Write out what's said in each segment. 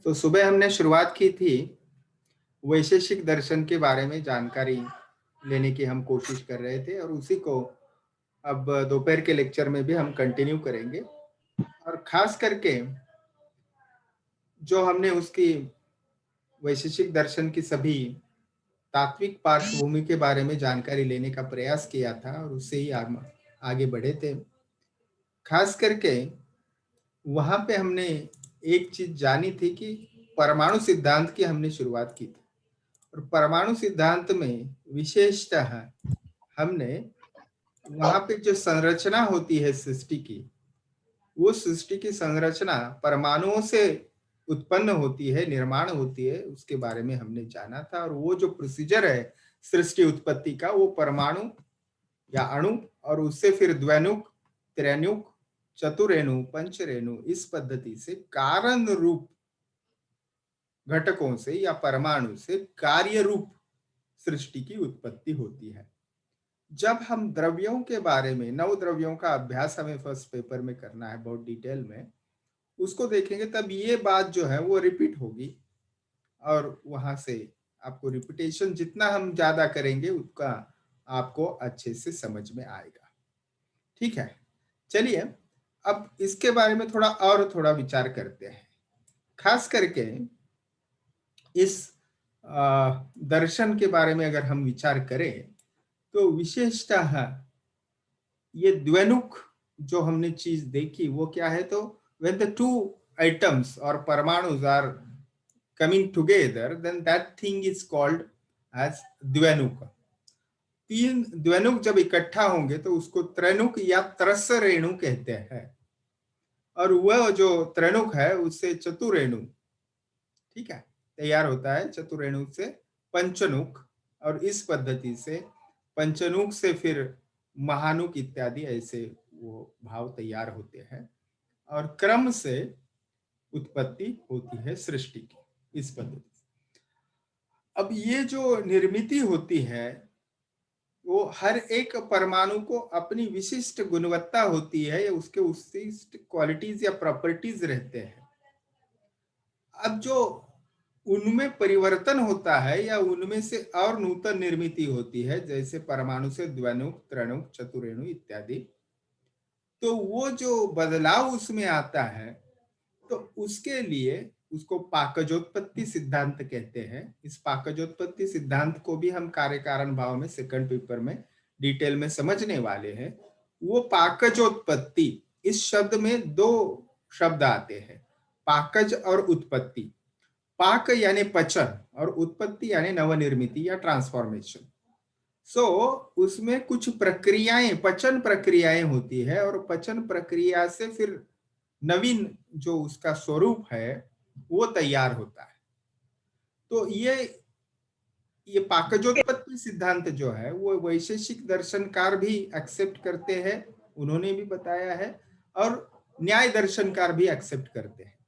तो सुबह हमने शुरुआत की थी वैशेषिक दर्शन के बारे में जानकारी लेने की हम कोशिश कर रहे थे और उसी को अब दोपहर के लेक्चर में भी हम कंटिन्यू करेंगे। और खास करके जो हमने उसकी वैशेषिक दर्शन की सभी तात्विक पार्श्वभूमि के बारे में जानकारी लेने का प्रयास किया था और उससे ही आगे बढ़े थे। खास करके वहां पे हमने एक चीज जानी थी कि परमाणु सिद्धांत की हमने शुरुआत की थी और परमाणु सिद्धांत में विशेषतः हमने वहां पे जो संरचना होती है सृष्टि की, वो सृष्टि की संरचना परमाणुओं से उत्पन्न होती है, निर्माण होती है, उसके बारे में हमने जाना था। और वो जो प्रोसीजर है सृष्टि उत्पत्ति का, वो परमाणु या अणु और उससे फिर द्वैनुक, त्रैनुक, चतुरेणु, पंचरेणु, इस पद्धति से कारण रूप घटकों से या परमाणु से कार्य रूप सृष्टि की उत्पत्ति होती है। जब हम द्रव्यों के बारे में, नव द्रव्यों का अभ्यास हमें फर्स्ट पेपर में करना है बहुत डिटेल में, उसको देखेंगे तब ये बात जो है वो रिपीट होगी और वहां से आपको रिपीटेशन जितना हम ज्यादा करेंगे उतना आपको अच्छे से समझ में आएगा। ठीक है, चलिए अब इसके बारे में थोड़ा विचार करते हैं। खास करके इस दर्शन के बारे में अगर हम विचार करें तो विशेषतः ये द्वैनुक जो हमने चीज देखी वो क्या है, तो when the two atoms or परमाणुs are coming together then that thing is called as द्वैनुक। तीन द्वैनुक जब इकट्ठा होंगे तो उसको त्रैनुक या त्रस रेणु कहते हैं और वह जो त्रैनुक है उससे चतुरेणु, ठीक है, तैयार होता है। चतुरेणु से पंचनुक और इस पद्धति से पंचनुक से फिर महानुक इत्यादि ऐसे वो भाव तैयार होते हैं और क्रम से उत्पत्ति होती है सृष्टि की इस पद्धति से। अब ये जो निर्मिति होती है वो हर एक परमाणु को अपनी विशिष्ट गुणवत्ता होती है या उसके विशिष्ट क्वालिटीज या प्रॉपर्टीज रहते हैं। अब जो उनमें परिवर्तन होता है या उनमें से और नूतन निर्मिति होती है, जैसे परमाणु से द्वैनुक, त्रैनुक, चतुरेणु इत्यादि, तो वो जो बदलाव उसमें आता है तो उसके लिए उसको पाकजोत्पत्ति सिद्धांत कहते हैं। इस पाकजोत्पत्ति सिद्धांत को भी हम कार्य कारण भाव में सेकंड पेपर में डिटेल में समझने वाले हैं। वो पाकजोत्पत्ति, इस शब्द में दो शब्द आते हैं, पाकज और उत्पत्ति। पाक यानी पचन और उत्पत्ति यानी नवनिर्मिति या ट्रांसफॉर्मेशन। उसमें कुछ प्रक्रियाएं, पचन प्रक्रियाएं होती है और पचन प्रक्रिया से फिर नवीन जो उसका स्वरूप है वो तैयार होता है। तो ये पाकजोत्पत्ति सिद्धांत जो है वो वैशेषिक दर्शनकार भी एक्सेप्ट करते हैं, उन्होंने भी बताया है, और न्याय दर्शनकार भी एक्सेप्ट करते हैं।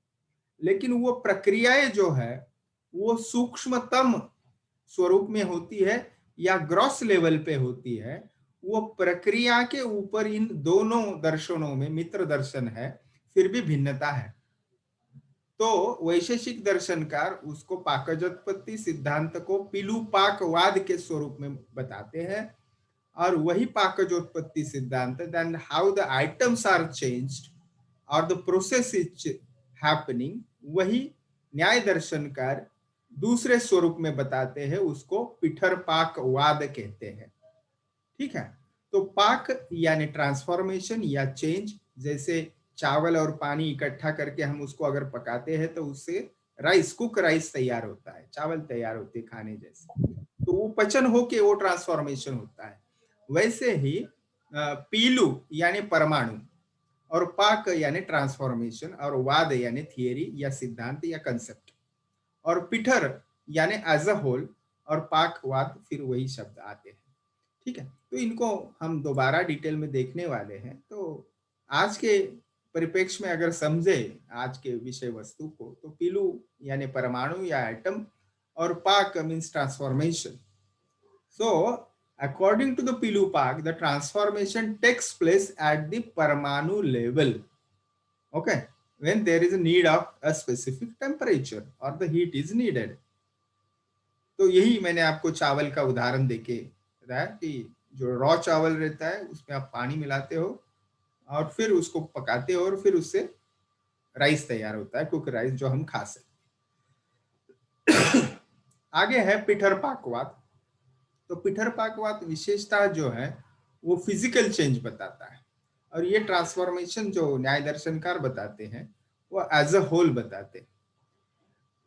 लेकिन वो प्रक्रियाएं जो है वो सूक्ष्मतम स्वरूप में होती है या ग्रॉस लेवल पे होती है। वो प्रक्रिया के ऊपर इन दोनों दर्शनों में, मित्र दर्शन है, फिर भी भिन्नता है। तो वैशेषिक दर्शनकार उसको पाकजोत्पत्ति सिद्धांत को पिलुपाकवाद के स्वरूप में बताते हैं और वही पाकजोत्पत्ति सिद्धांत, then how the items are changed और द प्रोसेस इज हैपनिंग, वही न्याय दर्शनकार दूसरे स्वरूप में बताते हैं, उसको पिठर पाकवाद कहते हैं। ठीक है, तो पाक यानी ट्रांसफॉर्मेशन या चेंज, जैसे चावल और पानी इकट्ठा करके हम उसको अगर पकाते हैं तो उससे राइस, कुक राइस तैयार होता है, चावल तैयार होते हैं खाने जैसे, तो वो पचन होके वो ट्रांसफॉर्मेशन होता है। वैसे ही पीलू यानी परमाणु और पाक यानी ट्रांसफॉर्मेशन और वाद यानी थियरी या सिद्धांत या कंसेप्ट और पिठर यानी एज अ होल और पाकवाद फिर वही शब्द आते हैं। ठीक है, तो इनको हम दोबारा डिटेल में देखने वाले हैं। तो आज के परिप्रेक्ष्य में अगर समझे आज के विषय वस्तु को, तो पीलू यानी परमाणु या एटम और पाक means transformation. So according to the पीलू पाक, the transformation takes place at the परमाणु level. Okay, when there is a need of a specific temperature or the heat is needed. तो यही मैंने आपको चावल का उदाहरण देके बताया कि जो रॉ चावल रहता है उसमें आप पानी मिलाते हो और फिर उसको पकाते हो और फिर उससे राइस तैयार होता है, कुक राइस, जो हम खा सकते हैं। आगे है पिठर पाकवाद। तो पिठर पाकवाद विशेषता जो है वो फिजिकल चेंज बताता है, और ये ट्रांसफॉर्मेशन जो न्याय दर्शनकार बताते हैं वो एज अ होल बताते हैं।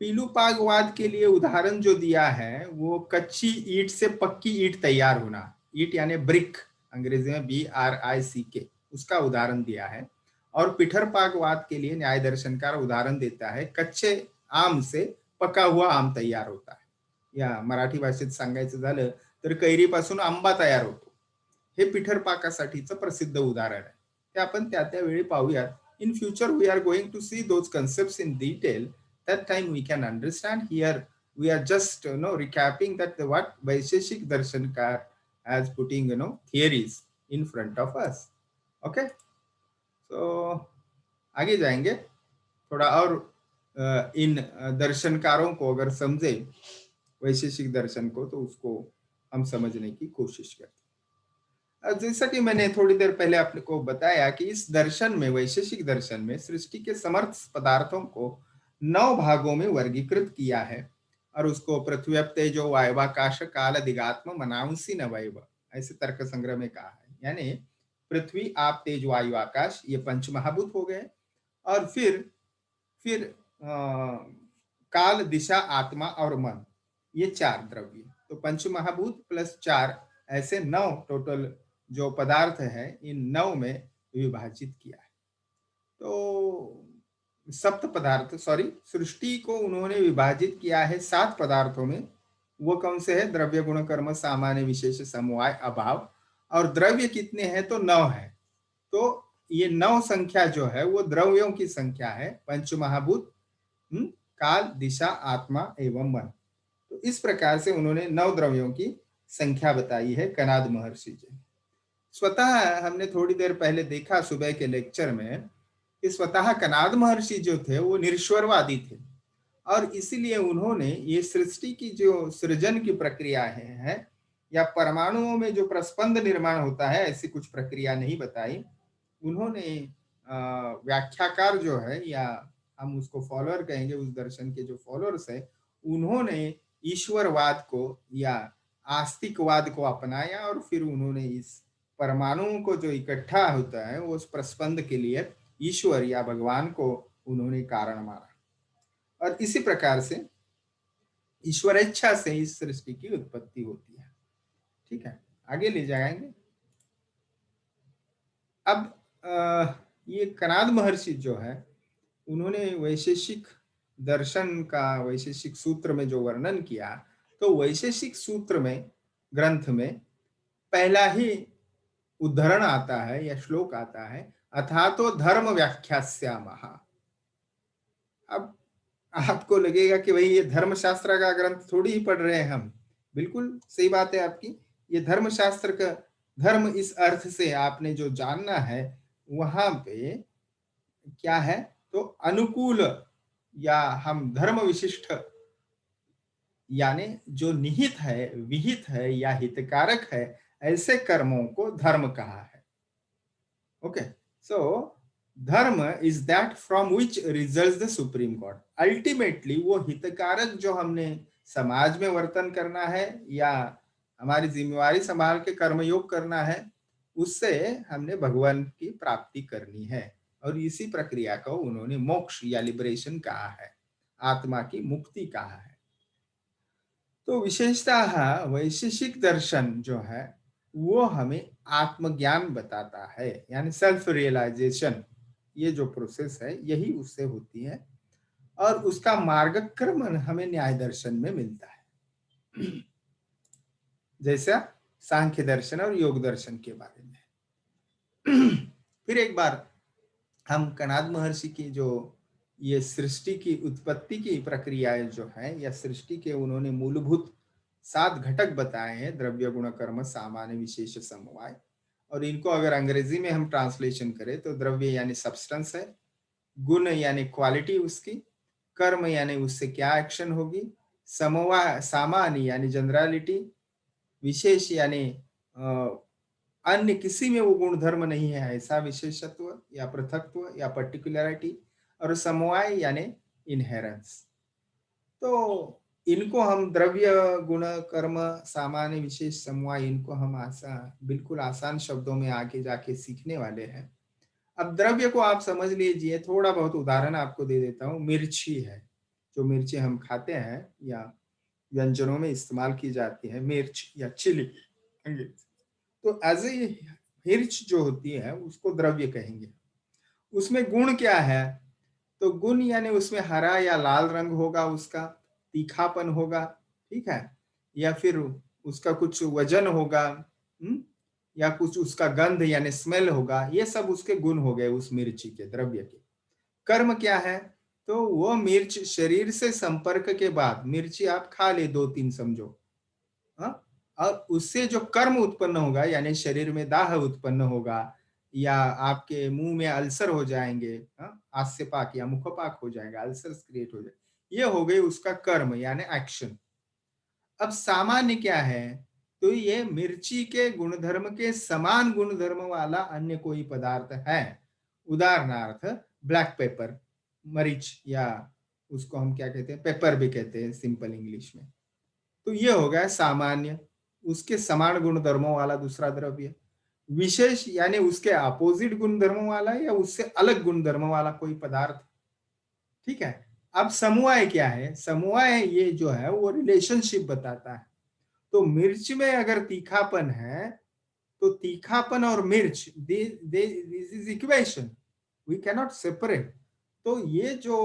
पीलूपागवाद के लिए उदाहरण जो दिया है वो कच्ची ईंट से पक्की ईंट तैयार होना, ईंट यानी ब्रिक, अंग्रेजी में BRICK, उसका उदाहरण दिया है। और पिठर पागवाद के लिए न्याय दर्शनकार उदाहरण देता है कच्चे आम से पका हुआ आम तैयार होता है, या मराठी भाषेत सांगायचं झालं तर कैरीपासून आंबा तयार होतो। हे पिठर पाकासाठीचं प्रसिद्ध उदाहरण आहे, ते आपण त्या वेळी पाहूयात. In future we are going to see those concepts in detail. That time we can understand. Here we are just recapping that what Vaisheshik Darshankar as putting theories in front of us. Okay, so आगे जाएंगे थोड़ा और इन दर्शनकारों को अगर समझे वैशेषिक दर्शन को तो उसको हम समझने की कोशिश करते हैं। जैसा कि मैंने थोड़ी देर पहले आपको बताया कि इस दर्शन में, वैशेषिक दर्शन में, सृष्टि के समर्थ पदार्थों को 9 भागों में वर्गीकृत किया है, और उसको पृथ्वी तेजो वायवाकाश काल दिगात्म मनांसी नवैव ऐसे तर्क संग्रह में कहा है। यानी पृथ्वी, आप, तेज, वायु, आकाश, ये पंच महाभूत हो गए, और फिर काल, दिशा, आत्मा और मन, ये 4 द्रव्य। तो पंच महाभूत प्लस 4 ऐसे 9 टोटल जो पदार्थ है इन 9 में विभाजित किया है। तो सप्त पदार्थ, सृष्टि को उन्होंने विभाजित किया है 7 पदार्थों में। वो कौन से है? द्रव्य, गुण, कर्म, सामान्य, विशेष, समवाय, अभाव। और द्रव्य कितने हैं? तो 9 है। तो ये 9 संख्या जो है वो द्रव्यों की संख्या है, पंच महाभूत, काल, दिशा, आत्मा एवं मन। तो इस प्रकार से उन्होंने 9 द्रव्यों की संख्या बताई है कनाद महर्षि जी। स्वतः हमने थोड़ी देर पहले देखा सुबह के लेक्चर में कि स्वतः कनाद महर्षि जो थे वो निरीश्वरवादी थे, और इसीलिए उन्होंने ये सृष्टि की जो सृजन की प्रक्रिया है या परमाणुओं में जो प्रस्पंद निर्माण होता है, ऐसी कुछ प्रक्रिया नहीं बताई। उन्होंने व्याख्याकार जो है, या हम उसको फॉलोअर कहेंगे, उस दर्शन के जो फॉलोअर्स है, उन्होंने ईश्वरवाद को या आस्तिकवाद को अपनाया, और फिर उन्होंने इस परमाणुओं को जो इकट्ठा होता है वो उस प्रस्पंद के लिए ईश्वर या भगवान को उन्होंने कारण माना, और इसी प्रकार से ईश्वर इच्छा से इस सृष्टि की उत्पत्ति होती है। ठीक है, आगे ले जाएंगे। अब ये कनाद महर्षि जो है उन्होंने वैशेषिक दर्शन का वैशेषिक सूत्र में जो वर्णन किया, तो वैशेषिक सूत्र में, ग्रंथ में पहला ही उद्धरण आता है या श्लोक आता है, अथा तो धर्म व्याख्यास्यामः। अब आपको लगेगा कि भाई ये धर्मशास्त्र का ग्रंथ थोड़ी ही पढ़ रहे हैं हम। बिल्कुल सही बात है आपकी, ये धर्मशास्त्र का, धर्म इस अर्थ से आपने जो जानना है वहां पे क्या है, तो अनुकूल या हम धर्म विशिष्ट, यानी जो निहित है, विहित है या हितकारक है, ऐसे कर्मों को धर्म कहा है। ओके, सो धर्म is that from which results the supreme God. Ultimately वो हितकारक जो हमने समाज में वर्तन करना है या हमारी जिम्मेवारी संभाल के कर्मयोग करना है, उससे हमने भगवान की प्राप्ति करनी है, और इसी प्रक्रिया को उन्होंने मोक्ष या लिबरेशन कहा है, आत्मा की मुक्ति कहा है। तो विशेषतः वैशेषिक दर्शन जो है वो हमें आत्मज्ञान बताता है, यानी सेल्फ रियलाइजेशन, ये जो प्रोसेस है यही उससे होती है, और उसका मार्गक्रमण हमें न्याय दर्शन में मिलता है, जैसा सांख्य दर्शन और योग दर्शन के बारे में। फिर एक बार हम कनाद महर्षि की जो ये सृष्टि की उत्पत्ति की प्रक्रियाएं जो है, या सृष्टि के उन्होंने मूलभूत 7 घटक बताए हैं, द्रव्य, गुण, कर्म, सामान्य, विशेष, समवाय। और इनको अगर अंग्रेजी में हम ट्रांसलेशन करें तो द्रव्य यानी सब्सटेंस है, गुण यानी क्वालिटी उसकी, कर्म यानी उससे क्या एक्शन होगी, सामान्य यानी जनरलिटी, विशेष यानी अन्य किसी में वो गुण धर्म नहीं है ऐसा विशेषत्व या पृथकत्व या पर्टिकुलरिटी, और समवाय यानी इनहेरेंस। तो इनको हम द्रव्य, गुण, कर्म, सामान्य, विशेष, समवाय, इनको हम बिल्कुल आसान शब्दों में आगे जाके सीखने वाले हैं। अब द्रव्य को आप समझ लीजिए, थोड़ा बहुत उदाहरण आपको दे देता हूँ। मिर्ची है, जो मिर्ची हम खाते हैं या व्यंजनों में इस्तेमाल की जाती है, मिर्च या चिली, तो एज ए मिर्च जो होती है उसको द्रव्य कहेंगे। उसमें गुण क्या है, तो गुण यानी उसमें हरा या लाल रंग होगा, उसका तीखापन होगा, ठीक है, या फिर उसका कुछ वजन होगा, या कुछ उसका गंध यानी स्मेल होगा, ये सब उसके गुण हो गए उस मिर्ची के, द्रव्य के। कर्म क्या है, तो वो मिर्च शरीर से संपर्क के बाद, मिर्ची आप खा ले 2-3 समझो, हाँ, और उससे जो कर्म उत्पन्न होगा यानी शरीर में दाह उत्पन्न होगा, या आपके मुंह में अल्सर हो जाएंगे, हाँ, आस्यपाक या मुखपाक हो जाएगा, अल्सर क्रिएट हो जाए, ये हो गई उसका कर्म यानी एक्शन। अब सामान्य क्या है, तो ये मिर्ची के गुणधर्म के समान गुणधर्म वाला अन्य कोई पदार्थ है, उदाहरणार्थ ब्लैक पेपर, मरीच, या उसको हम क्या कहते हैं, पेपर भी कहते हैं सिंपल इंग्लिश में। तो ये हो गया सामान्य, उसके समान गुणधर्मों वाला दूसरा द्रव्य। विशेष यानी उसके अपोजिट गुणधर्मों वाला या उससे अलग गुणधर्मों वाला कोई पदार्थ, ठीक है। अब समवाय क्या है, समवाय ये जो है वो रिलेशनशिप बताता है। तो मिर्च में अगर तीखापन है, तो तीखापन और मिर्च, this is equation, we cannot separate. तो ये जो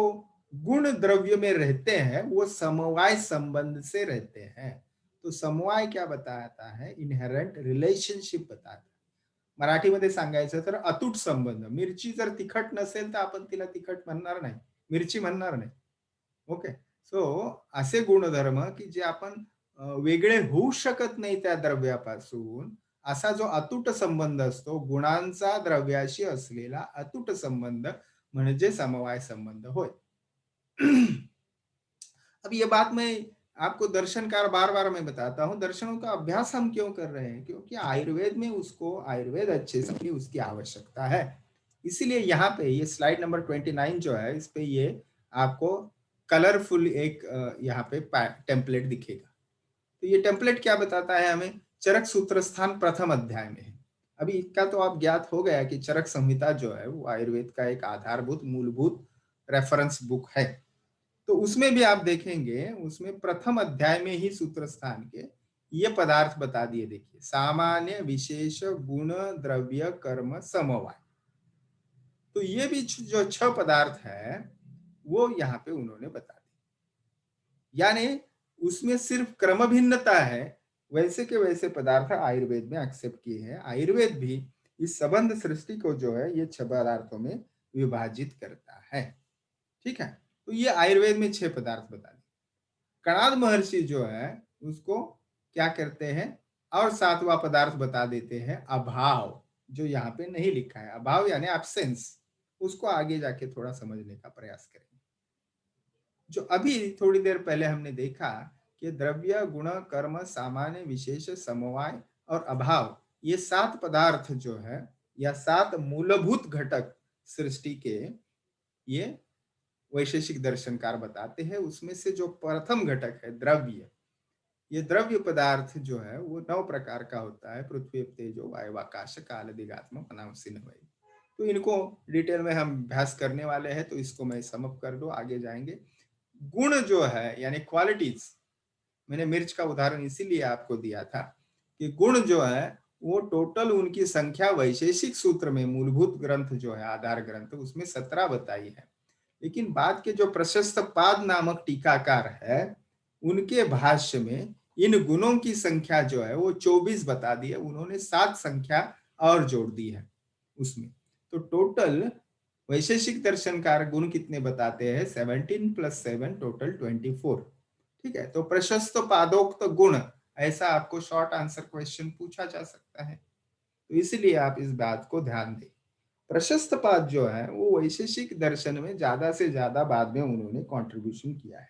गुण द्रव्य में रहते हैं वो समवाय संबंध से रहते हैं। तो समवाय क्या बताता है, इनहेरेंट रिलेशनशिप बताता है। मराठीमध्ये सांगायचं तर अतूट संबंध, मिरची जर तिखट नसेल तर आपण तिला तिखट म्हणणार नाही, मिरची म्हणणार नाही, ओके। सो असे गुणधर्म की जे आपण वेगळे होऊ शकत नाही त्या द्रव्यापासून, असा जो अतूट संबंध असतो, गुणांचा द्रव्याशी असलेला अतूट संबंध म्हणजे समवाय संबंध होय। अब ये बात मैं आपको दर्शनकार बार-बार मैं बताता हूँ, दर्शनों का अभ्यास हम क्यों कर रहे हैं? क्योंकि आयुर्वेद में उसको आयुर्वेद अच्छे से उसकी आवश्यकता है। इसीलिए यहाँ पे ये स्लाइड नंबर 29 जो है, इस पे ये आपको कलरफुल एक यहाँ पे टेम्पलेट दिखेगा। तो ये टेम्पलेट क्या बताता है हमें, चरक सूत्र स्थान प्रथम अध्याय में है। अभी इसका तो आप ज्ञात हो गया कि चरक संहिता जो है वो आयुर्वेद का एक आधारभूत मूलभूत रेफरेंस बुक है। तो उसमें भी आप देखेंगे, उसमें प्रथम अध्याय में ही सूत्र स्थान के ये पदार्थ बता दिए, देखिए, सामान्य, विशेष, गुण, द्रव्य, कर्म, समवाय। तो ये भी जो 6 पदार्थ है वो यहाँ पे उन्होंने बता दिया, यानी उसमें सिर्फ क्रम भिन्नता है, वैसे के वैसे पदार्थ आयुर्वेद में एक्सेप्ट किए हैं। आयुर्वेद भी इस संबंध सृष्टि को जो है ये 6 पदार्थों में विभाजित करता है, ठीक है। तो ये आयुर्वेद में 6 पदार्थ बता दिए। कणाद महर्षि जो है उसको क्या करते हैं, और 7वां पदार्थ बता देते हैं, अभाव, जो यहाँ पे नहीं लिखा है, अभाव यानी एब्सेंस। उसको आगे जाके थोड़ा समझने का प्रयास करेंगे। जो अभी थोड़ी देर पहले हमने देखा कि द्रव्य, गुण, कर्म, सामान्य, विशेष, समवाय और अभाव, ये 7 पदार्थ जो है या 7 मूलभूत घटक सृष्टि के, ये वैशेषिक दर्शनकार बताते हैं। उसमें से जो प्रथम घटक है द्रव्य, ये द्रव्य पदार्थ जो है वो 9 प्रकार का होता है, पृथ्वी, तेजो, वायु, आकाश, काल, दिगात्म, अनावसी, नवई। तो इनको डिटेल में हम अभ्यास करने वाले हैं, तो इसको मैं समअप कर दूं, आगे जाएंगे। गुण जो है यानी क्वालिटीज, मैंने मिर्च का उदाहरण इसीलिए आपको दिया था कि गुण जो है वो टोटल उनकी संख्या वैशेषिक सूत्र में, मूलभूत ग्रंथ जो है आधार ग्रंथ, उसमें 17 बताई है। लेकिन बाद के जो प्रशस्त पाद नामक टीकाकार है, उनके भाष्य में इन गुणों की संख्या जो है वो 24 बता दी है, उन्होंने 7 संख्या और जोड़ दी है उसमें। तो टोटल वैशेषिक दर्शनकार गुण कितने बताते हैं, 17 + 7 टोटल 24, ठीक है। तो प्रशस्त पादोक्त गुण, ऐसा आपको शॉर्ट आंसर क्वेश्चन पूछा जा सकता है, तो इसलिए आप इस बात को ध्यान दें। प्रशस्त पाद जो है वो वैशेषिक दर्शन में ज्यादा से ज्यादा बाद में उन्होंने कंट्रीब्यूशन किया है।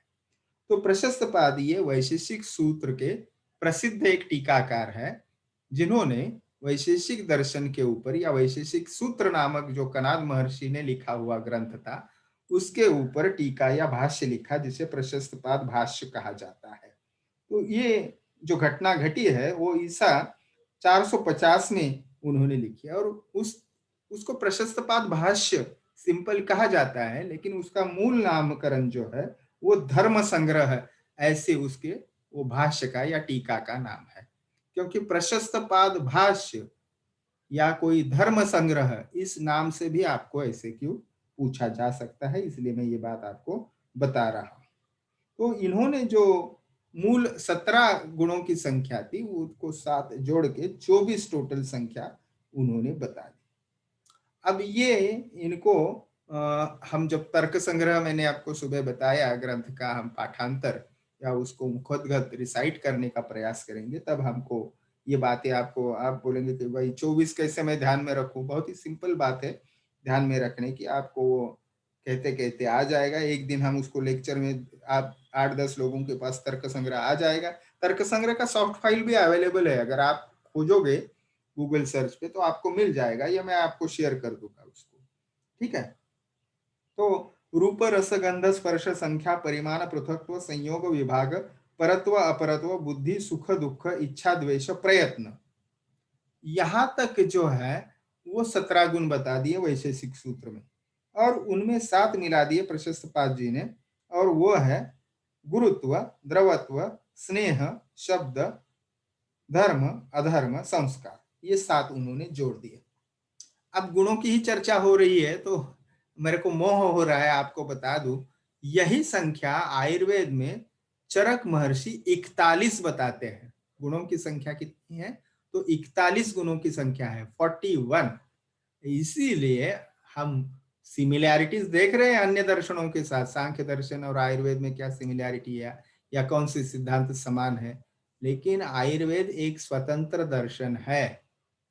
तो प्रशस्त पाद ये वैशेषिक सूत्र के प्रसिद्ध एक टीकाकार है, जिन्होंने वैशेषिक दर्शन के ऊपर या वैशेषिक सूत्र नामक जो कनाद महर्षि ने लिखा हुआ ग्रंथ था उसके ऊपर टीका या भाष्य लिखा, जिसे प्रशस्त पाद भाष्य कहा जाता है। तो ये जो घटना घटी है वो ईसा 450 में उन्होंने लिखी है, और उसको प्रशस्त पाद भाष्य सिंपल कहा जाता है, लेकिन उसका मूल नामकरण जो है वो धर्म संग्रह ऐसे उसके वो भाष्य का या टीका का नाम है। क्योंकि प्रशस्त पाद भाष्य या कोई धर्म संग्रह इस नाम से भी आपको ऐसे क्यों पूछा जा सकता है, इसलिए मैं ये बात आपको बता रहा हूं। तो इन्होंने जो मूल 17 गुणों की संख्या थी उसको साथ जोड़ के 24 टोटल संख्या उन्होंने बता दी। अब ये इनको हम जब तर्क संग्रह मैंने आपको सुबह बताया ग्रंथ का हम पाठांतर या उसको मुखोद्गत रिसाइट करने का प्रयास करेंगे, तब हमको ये बातें आपको आप बोलेंगे कि भाई 24 कैसे मैं ध्यान में रखूं। बहुत ही सिंपल बात है ध्यान में रखने की, आपको वो कहते कहते आ जाएगा। एक दिन हम उसको लेक्चर में आप 8-10 लोगों के पास तर्क संग्रह आ जाएगा। तर्क संग्रह का सॉफ्ट फाइल भी अवेलेबल है, अगर आप खोजोगे गूगल सर्च पे तो आपको मिल जाएगा, या मैं आपको शेयर कर दूंगा उसको। ठीक है। तो रूप रस गंध स्पर्श संख्या परिमाण पृथकत्व संयोग विभाग परत्व अपरत्व बुद्धि सुख दुख इच्छा द्वेष प्रयत्न, यहां तक जो है वो 17 गुण बता दिए वैशेषिक सूत्र में, और उनमें 7 मिला दिए प्रशस्त पाद जी ने, और वो है गुरुत्व, द्रवत्व, स्नेह, शब्द, धर्म, अधर्म, संस्कार, ये 7 उन्होंने जोड़ दिए। अब गुणों की ही चर्चा हो रही है तो मेरे को मोह हो रहा है आपको बता दूं, यही संख्या आयुर्वेद में चरक महर्षि 41 बताते हैं। गुणों की संख्या कितनी है? तो 41 गुणों की संख्या है, 41। इसीलिए हम सिमिलैरिटीज देख रहे हैं अन्य दर्शनों के साथ, सांख्य दर्शन और आयुर्वेद में क्या सिमिलैरिटी है या कौन से सिद्धांत समान है। लेकिन आयुर्वेद एक स्वतंत्र दर्शन है,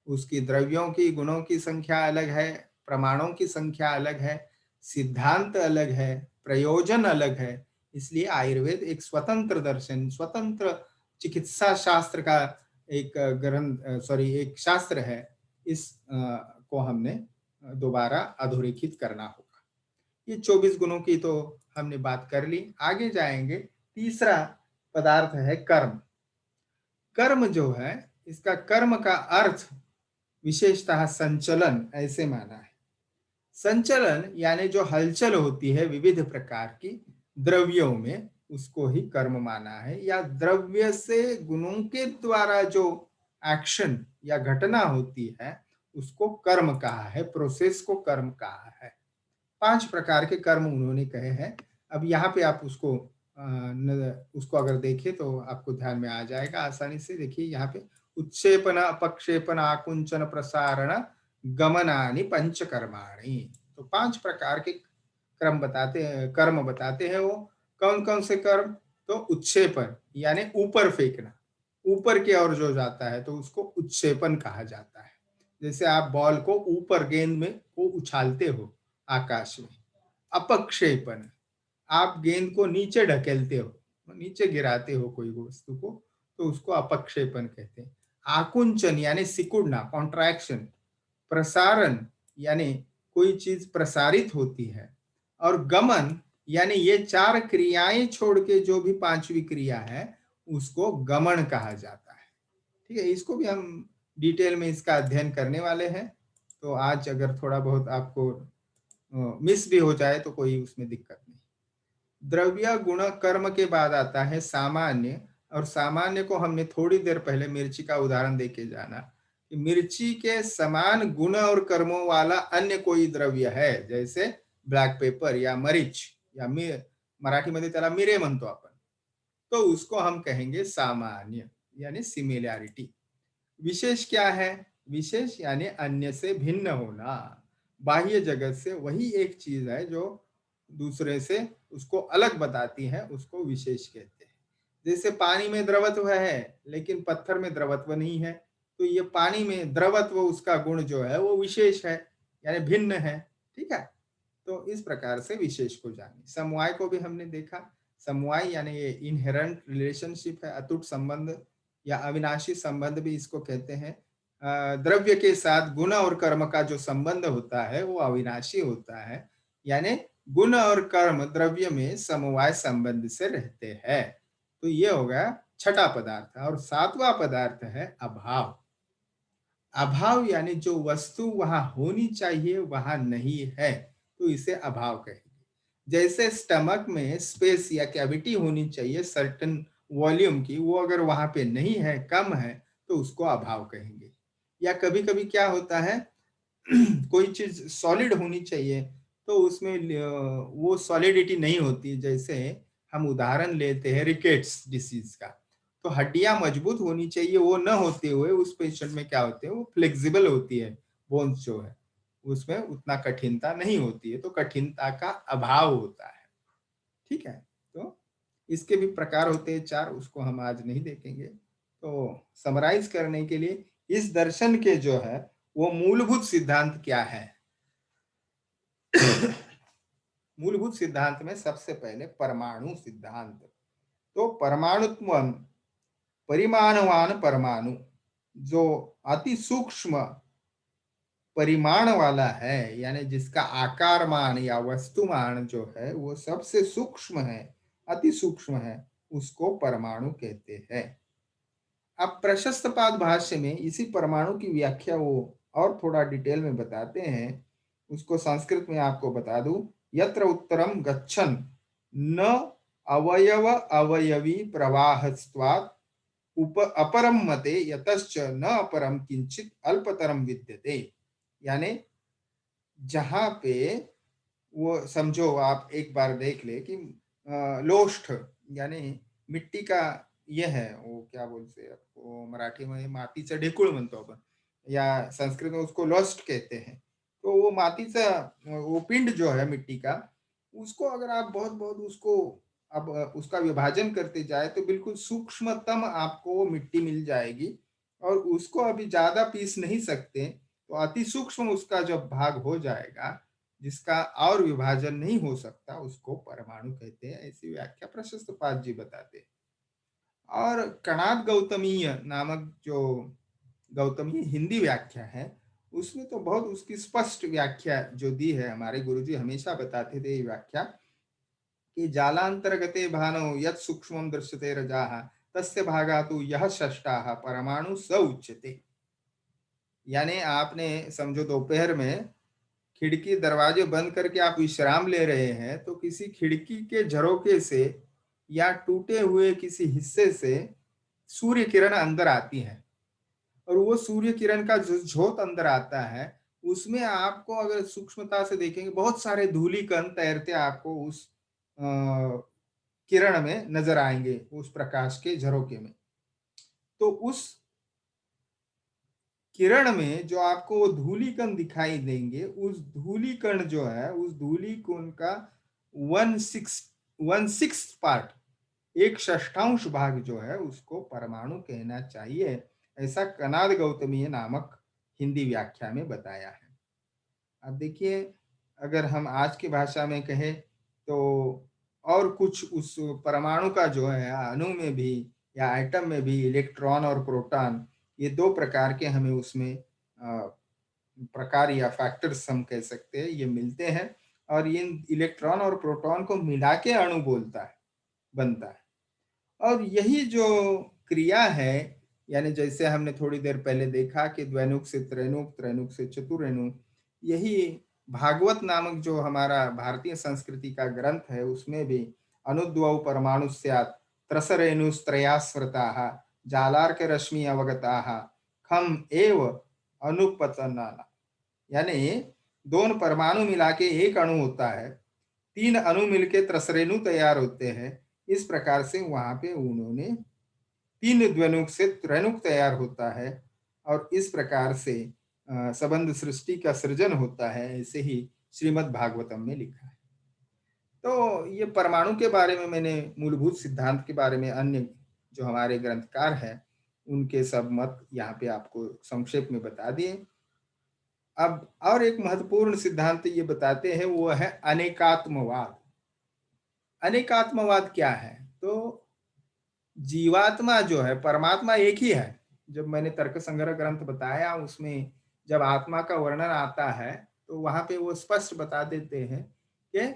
उसकी द्रव्यों की गुणों की संख्या अलग है, प्रमाणों की संख्या अलग है, सिद्धांत अलग है, प्रयोजन अलग है। इसलिए आयुर्वेद एक स्वतंत्र दर्शन, स्वतंत्र चिकित्सा शास्त्र का एक ग्रंथ एक शास्त्र है। इस को हमने दोबारा अधोरेखित करना होगा। ये 24 गुणों की तो हमने बात कर ली, आगे जाएंगे। तीसरा पदार्थ है कर्म। कर्म जो है, इसका कर्म का अर्थ विशेषतः संचलन ऐसे माना है। संचलन यानी जो हलचल होती है विविध प्रकार की द्रव्यों में, उसको ही कर्म माना है, या द्रव्य से गुणों के द्वारा जो एक्शन या घटना होती है उसको कर्म कहा है, प्रोसेस को कर्म कहा है। 5 प्रकार के कर्म उन्होंने कहे हैं। अब यहाँ पे आप उसको अगर देखें तो आपको ध्यान में आ जाएगा आसानी से। देखिए यहाँ पे उत्क्षेपण, अपक्षेपण, आकुंचन, प्रसारण, गमनानि पंचकर्माणि, तो 5 प्रकार के कर्म बताते हैं वो। कौन कौन से कर्म? तो उत्क्षेपण यानी ऊपर फेंकना, ऊपर की ओर जो जाता है तो उसको उत्क्षेपण कहा जाता है। जैसे आप बॉल को ऊपर गेंद में को उछालते हो आकाश में। अपक्षेपण, आप गेंद को नीचे ढकेलते हो, नीचे गिराते हो कोई वस्तु को, तो उसको अपक्षेपण कहते हैं। आकुंचन यानी सिकुड़ना, कॉन्ट्रैक्शन। प्रसारण यानी कोई चीज प्रसारित होती है। और गमन यानी ये 4 क्रियाएं छोड़ के जो भी 5वीं क्रिया है उसको गमन कहा जाता है। ठीक है, इसको भी हम डिटेल में इसका अध्ययन करने वाले हैं। तो आज अगर थोड़ा बहुत आपको मिस भी हो जाए तो कोई उसमें दिक्कत नहीं। द्रव्य गुण कर्म के बाद आता है सामान्य, और सामान्य को हमने थोड़ी देर पहले मिर्ची का उदाहरण देके जाना कि मिर्ची के समान गुण और कर्मों वाला अन्य कोई द्रव्य है, जैसे ब्लैक पेपर या मरीच या मराठी मध्ये त्याला मिरे म्हणतो आपण, तो उसको हम कहेंगे सामान्य यानी सिमिलैरिटी। विशेष क्या है? विशेष यानी अन्य से भिन्न होना, बाह्य जगत से वही एक चीज है जो दूसरे से उसको अलग बताती है, उसको विशेष कहते हैं। जैसे पानी में द्रवत्व है लेकिन पत्थर में द्रवत्व नहीं है, तो ये पानी में द्रवत्व उसका गुण जो है वो विशेष है। यानी भिन्न है, ठीक है। तो इस प्रकार से विशेष को जाने। समवाय को भी हमने देखा। समवाय यानी ये इनहेरेंट रिलेशनशिप है, अटूट संबंध या अविनाशी संबंध भी इसको कहते हैं। द्रव्य के साथ गुण और कर्म का जो संबंध होता है वो अविनाशी होता है, यानी गुण और कर्म द्रव्य में समवाय संबंध से रहते हैं। तो ये हो गया छठा पदार्थ। और सातवां पदार्थ है अभाव। अभाव यानी जो वस्तु वहां होनी चाहिए वहां नहीं है, तो इसे अभाव कहेंगे। जैसे स्टमक में स्पेस या कैविटी होनी चाहिए सर्टेन वॉल्यूम की, वो अगर वहां पे नहीं है, कम है, तो उसको अभाव कहेंगे। या कभी कभी क्या होता है कोई चीज सॉलिड होनी चाहिए तो उसमें वो सॉलिडिटी नहीं होती। जैसे हम उदाहरण लेते हैं रिकेट्स डिसीज का, तो हड्डियां मजबूत होनी चाहिए, वो न होते हुए उस पेशेंट में क्या होते हैं, वो फ्लेक्सिबल होती है, बोन्स जो है उसमें उतना कठिनता नहीं होती है, तो कठिनता का अभाव होता है, ठीक है। तो इसके भी प्रकार होते हैं चार, उसको हम आज नहीं देखेंगे। तो समराइज करने के लिए इस दर्शन के जो है वो मूलभूत सिद्धांत क्या है। मूलभूत सिद्धांत में सबसे पहले परमाणु सिद्धांत। तो परमाणुत्व, परिमाणवान परमाणु जो अति सूक्ष्म परिमाण वाला है, यानी जिसका आकारमान या वस्तुमान जो है वो सबसे सूक्ष्म है, अति सूक्ष्म है, उसको परमाणु कहते हैं। अब प्रशस्त पाद भाष्य में इसी परमाणु की व्याख्या वो और थोड़ा डिटेल में बताते हैं। उसको संस्कृत में आपको बता दूं, यत्र उत्तरम गच्छन न अवयव अवयवी प्रवाहस्त्वात् उप अपरम मते यतश्च न अपरम किंचित अल्पतरम विद्यते। यानी जहां पे वो समझो, आप एक बार देख ले कि लोष्ठ यानी मिट्टी का ये है, वो क्या बोलते हैं वो मराठी में मातीचं ढेकूळ म्हणतो आपण, या संस्कृत में उसको लोस्ट कहते हैं। तो वो मातीचा वो पिंड जो है मिट्टी का, उसको अगर आप बहुत बहुत उसको अब उसका विभाजन करते जाए तो बिल्कुल सूक्ष्मतम आपको वो मिट्टी मिल जाएगी, और उसको अभी ज्यादा पीस नहीं सकते, तो अति सूक्ष्म उसका जब भाग हो जाएगा जिसका और विभाजन नहीं हो सकता, उसको परमाणु कहते हैं। ऐसी व्याख्या प्रशस्त पाद जी बताते हैं। और कणाद गौतमीय नामक जो गौतमी हिंदी व्याख्या है, उसमें तो बहुत उसकी स्पष्ट व्याख्या जो दी है, हमारे गुरुजी हमेशा बताते थे ये व्याख्या कि जालांतरगते भानो यत सूक्ष्मम दृश्यते रजाः तस्य भागा तो यह षष्ठाः परमाणु स उच्यते। यानी आपने समझो दोपहर में खिड़की दरवाजे बंद करके आप विश्राम ले रहे हैं, तो किसी खिड़की के झरोके से या टूटे हुए किसी हिस्से से सूर्य किरण अंदर आती है, और वो सूर्य किरण का जो झोत अंदर आता है, उसमें आपको अगर सूक्ष्मता से देखेंगे बहुत सारे धूली कण तैरते आपको उस किरण में नजर आएंगे, उस प्रकाश के झरोके में। तो उस किरण में जो आपको वो धूली कण दिखाई देंगे, उस धूली कण जो है, उस धूली कण का 1/6 पार्ट, एक षष्ठांश भाग जो है उसको परमाणु कहना चाहिए, ऐसा कनाद गौतमीय नामक हिंदी व्याख्या में बताया है। अब देखिए, अगर हम आज की भाषा में कहें तो और कुछ उस परमाणु का जो है अणु में भी या एटम में भी इलेक्ट्रॉन और प्रोटॉन, ये दो प्रकार के हमें उसमें प्रकार या फैक्टर्स हम कह सकते हैं, ये मिलते हैं। और इन इलेक्ट्रॉन और प्रोटॉन को मिला के अणु बोलता है, बनता है। और यही जो क्रिया है, यानी जैसे हमने थोड़ी देर पहले देखा कि द्वैनुक से त्रैनुक, त्रैनुक से चतुरेनुक, यही भागवत नामक जो हमारा भारतीय संस्कृति का ग्रंथ है, उसमें भी अनुद्वौ परमाणु स्यात् त्रसरेणुस्त्रयास्वृताः जालार्क रश्मि अवगताः खम एव अनुपतनाना। यानी दोनों परमाणु मिला के एक अणु होता है, तीन अणु मिलके त्रसरेणु तैयार होते हैं। इस प्रकार से वहां पे उन्होंने तीन द्वनुक से त्रैनुक तैयार होता है, और इस प्रकार से संबंध सृष्टि का सृजन होता है, ऐसे ही श्रीमद् भागवतम में लिखा है। तो ये परमाणु के बारे में मैंने मूलभूत सिद्धांत के बारे में अन्य जो हमारे ग्रंथकार हैं उनके सब मत यहाँ पे आपको संक्षेप में बता दिए। अब और एक महत्वपूर्ण सिद्धांत ये बताते हैं, वो है अनेकात्मवाद। अनेकात्मवाद क्या है? तो जीवात्मा जो है, परमात्मा एक ही है। जब मैंने तर्क संग्रह ग्रंथ बताया, उसमें जब आत्मा का वर्णन आता है तो वहां पे वो स्पष्ट बता देते हैं कि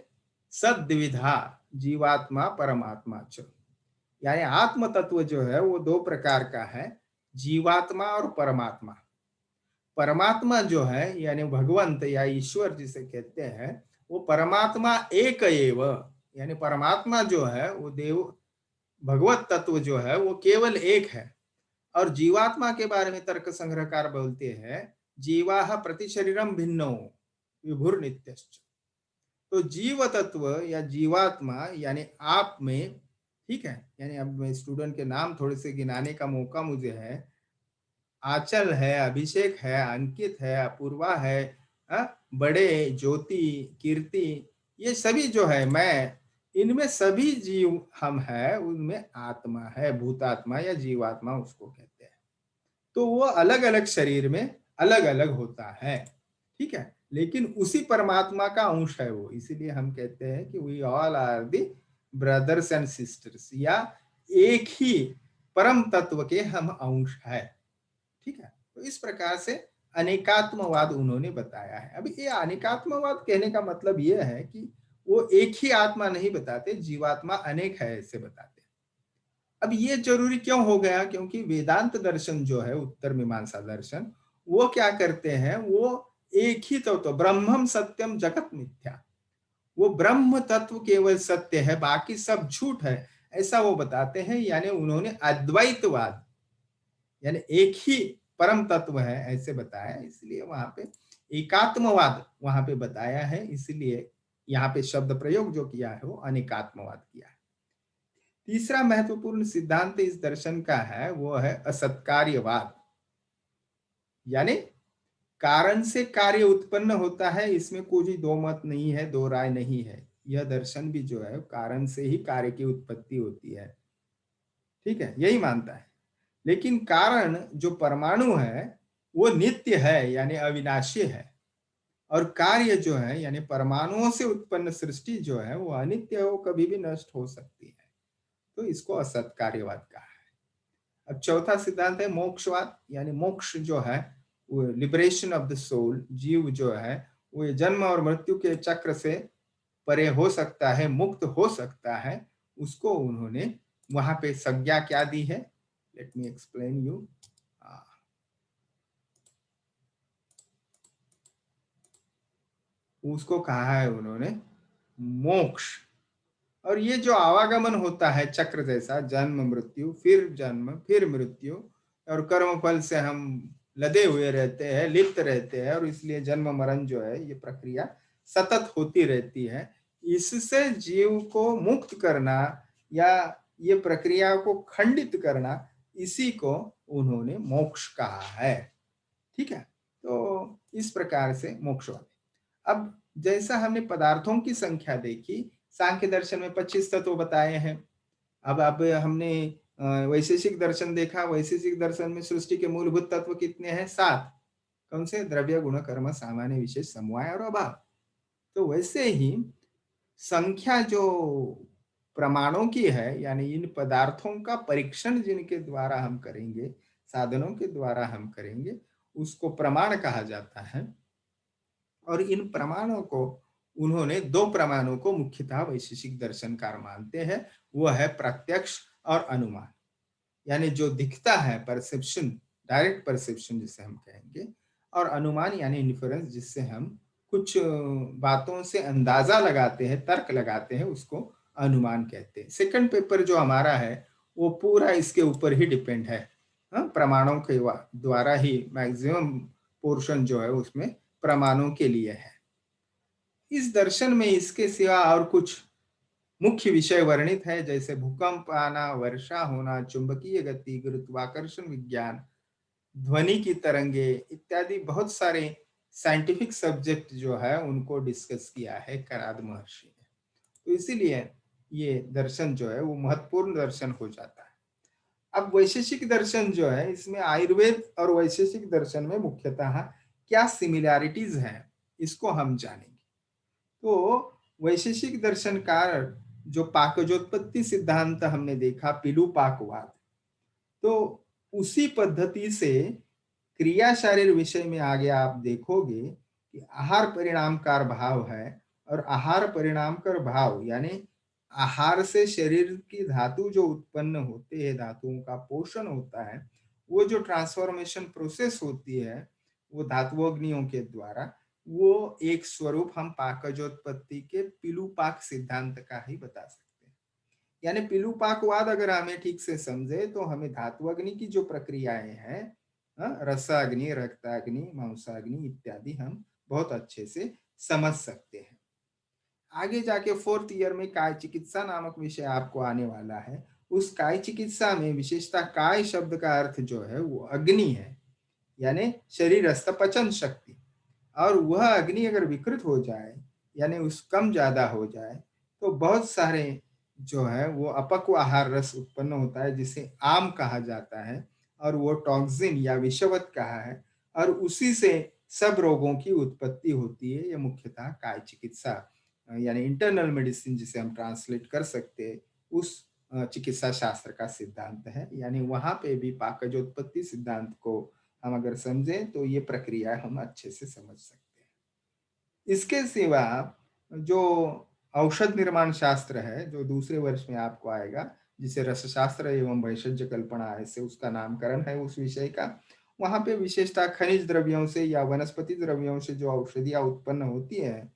सद्विधा जीवात्मा परमात्मा च, यानी आत्म तत्व जो है वो दो प्रकार का है, जीवात्मा और परमात्मा। परमात्मा जो है यानी भगवंत या ईश्वर जिसे कहते हैं, वो परमात्मा एक एव, यानी परमात्मा जो है वो देव भगवत तत्व जो है वो केवल एक है। और जीवात्मा के बारे में तर्क संग्रहकार बोलते हैं, जीवा प्रति शरीरम भिन्नो विभुर नित्यश्च। तो जीव तत्व या जीवात्मा यानी आप में, ठीक है, यानी अब स्टूडेंट के नाम थोड़े से गिनाने का मौका मुझे है। आंचल है, अभिषेक है, अंकित है, अपूर्वा है, बड़े, ज्योति, कीर्ति, ये सभी जो है मैं, इनमें सभी जीव हम है, उनमें आत्मा है, भूतात्मा या जीवात्मा उसको कहते हैं। तो वो अलग अलग शरीर में अलग अलग होता है, ठीक है, लेकिन उसी परमात्मा का अंश है वो। इसीलिए हम कहते हैं कि we all are the brothers and sisters, या एक ही परम तत्व के हम अंश है, ठीक है। तो इस प्रकार से अनेकात्मवाद उन्होंने बताया है। अभी ये अनेकात्मवाद कहने का मतलब ये है कि वो एक ही आत्मा नहीं बताते, जीवात्मा अनेक है ऐसे बताते। अब ये जरूरी क्यों हो गया? क्योंकि वेदांत दर्शन जो है, उत्तर मीमांसा दर्शन, वो क्या करते हैं, वो एक ही तो ब्रह्मम सत्यम जगत मिथ्या, वो ब्रह्म तत्व केवल सत्य है, बाकी सब झूठ है, ऐसा वो बताते हैं। यानी उन्होंने अद्वैतवाद यानी एक ही परम तत्व है ऐसे बताया, इसलिए वहां पे एकात्मवाद वहां पे बताया है, इसलिए यहाँ पे शब्द प्रयोग जो किया है वो अनेकात्मवाद किया है। तीसरा महत्वपूर्ण सिद्धांत इस दर्शन का है, वो है असत्कार्यवाद। यानी कारण से कार्य उत्पन्न होता है, इसमें कोई दो मत नहीं है, दो राय नहीं है। यह दर्शन भी जो है कारण से ही कार्य की उत्पत्ति होती है, ठीक है, यही मानता है। लेकिन कारण जो परमाणु है वो नित्य है, यानी अविनाशी है, और कार्य जो है यानी परमाणुओं से उत्पन्न सृष्टि जो है वो अनित्य है, वो कभी भी नष्ट हो सकती है। तो इसको असत कार्यवाद कहा है। अब चौथा सिद्धांत है मोक्षवाद, यानी मोक्ष जो है वो लिबरेशन ऑफ द सोल, जीव जो है वो जन्म और मृत्यु के चक्र से परे हो सकता है, मुक्त हो सकता है। उसको उन्होंने वहां पे संज्ञा क्या दी है, लेट मी एक्सप्लेन यू। उसको कहा है उन्होंने मोक्ष। और ये जो आवागमन होता है चक्र जैसा, जन्म मृत्यु फिर जन्म फिर मृत्यु, और कर्म फल से हम लदे हुए रहते हैं, लिप्त रहते हैं, और इसलिए जन्म मरण जो है ये प्रक्रिया सतत होती रहती है। इससे जीव को मुक्त करना या ये प्रक्रिया को खंडित करना, इसी को उन्होंने मोक्ष कहा है, ठीक है। तो इस प्रकार से मोक्षवाद। अब जैसा हमने पदार्थों की संख्या देखी, सांख्य दर्शन में 25 तत्व बताए हैं। अब हमने वैशेषिक दर्शन देखा, वैशेषिक दर्शन में सृष्टि के मूलभूत तत्व कितने हैं? 7। कौन से? द्रव्य, गुण, कर्म, सामान्य, विशेष, समवाय और अभाव। तो वैसे ही संख्या जो प्रमाणों की है, यानी इन पदार्थों का परीक्षण जिनके द्वारा हम करेंगे, साधनों के द्वारा हम करेंगे, उसको प्रमाण कहा जाता है। और इन प्रमाणों को उन्होंने दो प्रमाणों को मुख्यतः वैशेषिक दर्शनकार मानते हैं, वो है प्रत्यक्ष और अनुमान। यानी जो दिखता है, परसेप्शन, डायरेक्ट परसेप्शन जिसे हम कहेंगे, और अनुमान यानी इन्फरेंस, जिससे हम कुछ बातों से अंदाजा लगाते हैं, तर्क लगाते हैं, उसको अनुमान कहते हैं। सेकंड पेपर जो हमारा है वो पूरा इसके ऊपर ही डिपेंड है, प्रमाणों के द्वारा ही मैक्सिमम पोर्शन जो है उसमें प्रमाणों के लिए है। इस दर्शन में इसके सिवा और कुछ मुख्य विषय वर्णित है, जैसे भूकंप आना, वर्षा होना, चुंबकीय गति, गुरुत्वाकर्षण विज्ञान, ध्वनि की तरंगे इत्यादि बहुत सारे साइंटिफिक सब्जेक्ट जो है उनको डिस्कस किया है कराद महर्षि ने। तो इसीलिए ये दर्शन जो है वो महत्वपूर्ण दर्शन हो जाता है। अब वैशेषिक दर्शन जो है, इसमें आयुर्वेद और वैशेषिक दर्शन में मुख्यतः क्या सिमिलैरिटीज हैं, इसको हम जानेंगे। तो वैशेषिक दर्शनकार जो पाकजोत्पत्ति सिद्धांत हमने देखा, पिलूपाकवाद, तो उसी पद्धति से क्रिया शारीर विषय में आगे आप देखोगे कि आहार परिणामकार भाव है, और आहार परिणामकर भाव यानी आहार से शरीर की धातु जो उत्पन्न होते हैं, धातुओं का पोषण होता है, वो जो ट्रांसफॉर्मेशन प्रोसेस होती है वो धातुअग्नियों के द्वारा, वो एक स्वरूप हम पाकजोत्पत्ति के पिलूपाक सिद्धांत का ही बता सकते हैं। यानी पिलूपाकवाद अगर हमें ठीक से समझे तो हमें धातुअग्नि की जो प्रक्रियाएं हैं, रसाग्नि, रक्ताग्नि, मांसाग्नि इत्यादि, हम बहुत अच्छे से समझ सकते हैं। आगे जाके 4th ईयर में काय चिकित्सा नामक विषय आपको आने वाला है। उस काय चिकित्सा में विशेषता काय शब्द का अर्थ जो है वो अग्नि है, यानी शरीरस्थ पचन शक्ति। और वह अग्नि अगर विकृत हो जाए, यानी उस कम ज्यादा हो जाए, तो बहुत सारे जो है वो अपक्व आहार रस उत्पन्न होता है, जिसे आम कहा जाता है, और वो टॉक्सिन या विषवत कहा है, और उसी से सब रोगों की उत्पत्ति होती है। ये मुख्यतः काय चिकित्सा यानी इंटरनल मेडिसिन जिसे हम ट्रांसलेट कर सकते हैं, उस चिकित्सा शास्त्र का सिद्धांत है। यानी वहां पे भी पाकजोत्पत्ति सिद्धांत को हम अगर समझें तो ये प्रक्रिया हम अच्छे से समझ सकते हैं। इसके सिवा जो औषध निर्माण शास्त्र है, जो दूसरे वर्ष में आपको आएगा, जिसे रसशास्त्र एवं भैषज कल्पना ऐसे उसका नामकरण है उस विषय का, वहां पे विशेषता खनिज द्रव्यों से या वनस्पति द्रव्यों से जो औषधियां उत्पन्न होती है,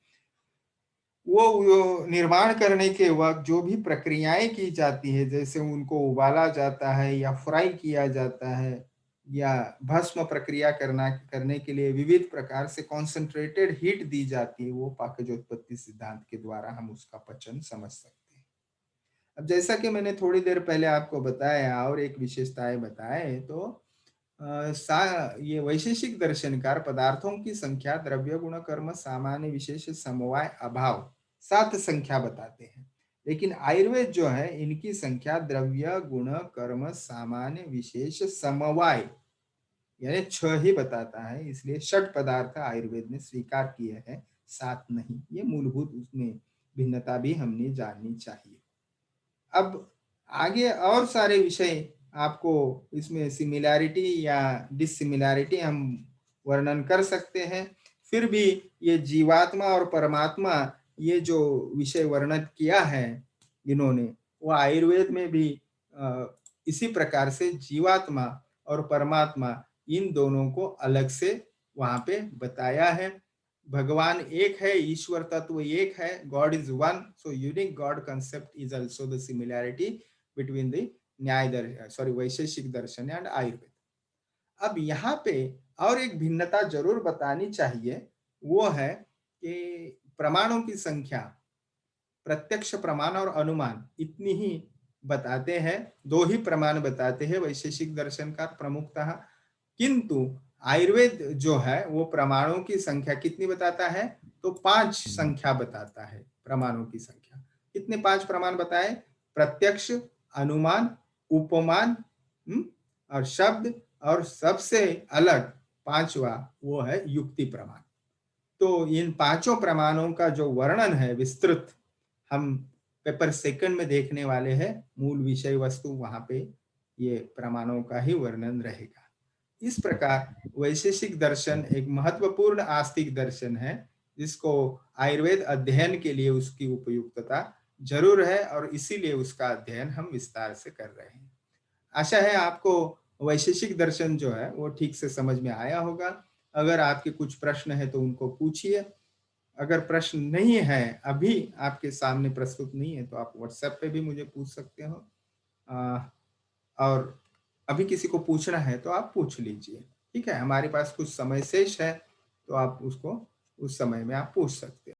वो निर्माण करने के वक्त जो भी प्रक्रियाएं की जाती है, जैसे उनको उबाला जाता है या फ्राई किया जाता है, या भस्म प्रक्रिया करने के लिए विविध प्रकार से कॉन्सेंट्रेटेड हीट दी जाती है, वो पाकजोत्पत्ति सिद्धांत के द्वारा हम उसका पचन समझ सकते हैं। अब जैसा कि मैंने थोड़ी देर पहले आपको बताया और एक विशेषताएं बताए, तो ये वैशेषिक दर्शनकार पदार्थों की संख्या, द्रव्य गुण कर्म सामान्य विशेष समवाय अभाव 7 संख्या बताते हैं। लेकिन आयुर्वेद जो है, इनकी संख्या द्रव्य गुण कर्म सामान्य विशेष समवाय यानी 6 ही बताता है। इसलिए 6 पदार्थ आयुर्वेद ने स्वीकार किए हैं, 7 नहीं। ये मूलभूत उसमें भिन्नता भी हमने जाननी चाहिए। अब आगे और सारे विषय आपको इसमें सिमिलैरिटी या डिसिमिलैरिटी हम वर्णन कर सकते हैं। फिर भी ये जीवात्मा और परमात्मा, ये जो विषय वर्णन किया है इन्होंने, वो आयुर्वेद में भी इसी प्रकार से जीवात्मा और परमात्मा, इन दोनों को अलग से वहां पे बताया है। भगवान एक है, ईश्वर तत्व एक है, God is one. So unique God concept is also the similarity between the Vaisheshika Darshan and Ayurveda. अब यहाँ पे और एक भिन्नता जरूर बतानी चाहिए, वो है कि प्रमाणों की संख्या, प्रत्यक्ष प्रमाण और अनुमान, इतनी ही बताते हैं। 2 ही प्रमाण बताते हैं वैशेषिक दर्शन का प्रमुखतः। किंतु आयुर्वेद जो है वो प्रमाणों की संख्या कितनी बताता है, तो 5 संख्या बताता है प्रमाणों की संख्या। कितने 5 प्रमाण बताए? प्रत्यक्ष, अनुमान, उपमान, और शब्द, और सबसे अलग 5वां वो है युक्ति प्रमाण। तो इन 5 प्रमाणों का जो वर्णन है विस्तृत, हम पेपर सेकंड में देखने वाले हैं। मूल विषय वस्तु वहां पे ये प्रमाणों का ही वर्णन रहेगा। इस प्रकार वैशेषिक दर्शन एक महत्वपूर्ण आस्तिक दर्शन है, जिसको आयुर्वेद अध्ययन के लिए उसकी उपयुक्तता जरूर है, और इसीलिए उसका अध्ययन हम विस्तार से कर रहे हैं। आशा है आपको वैशेषिक दर्शन जो है वो ठीक से समझ में आया होगा। अगर आपके कुछ प्रश्न है तो उनको पूछिए। अगर प्रश्न नहीं है, अभी आपके सामने प्रस्तुत नहीं है, तो आप व्हाट्सएप पे भी मुझे पूछ सकते हो। और अभी किसी को पूछना है तो आप पूछ लीजिए। ठीक है, हमारे पास कुछ समय शेष है, तो आप उसको उस समय में आप पूछ सकते हैं।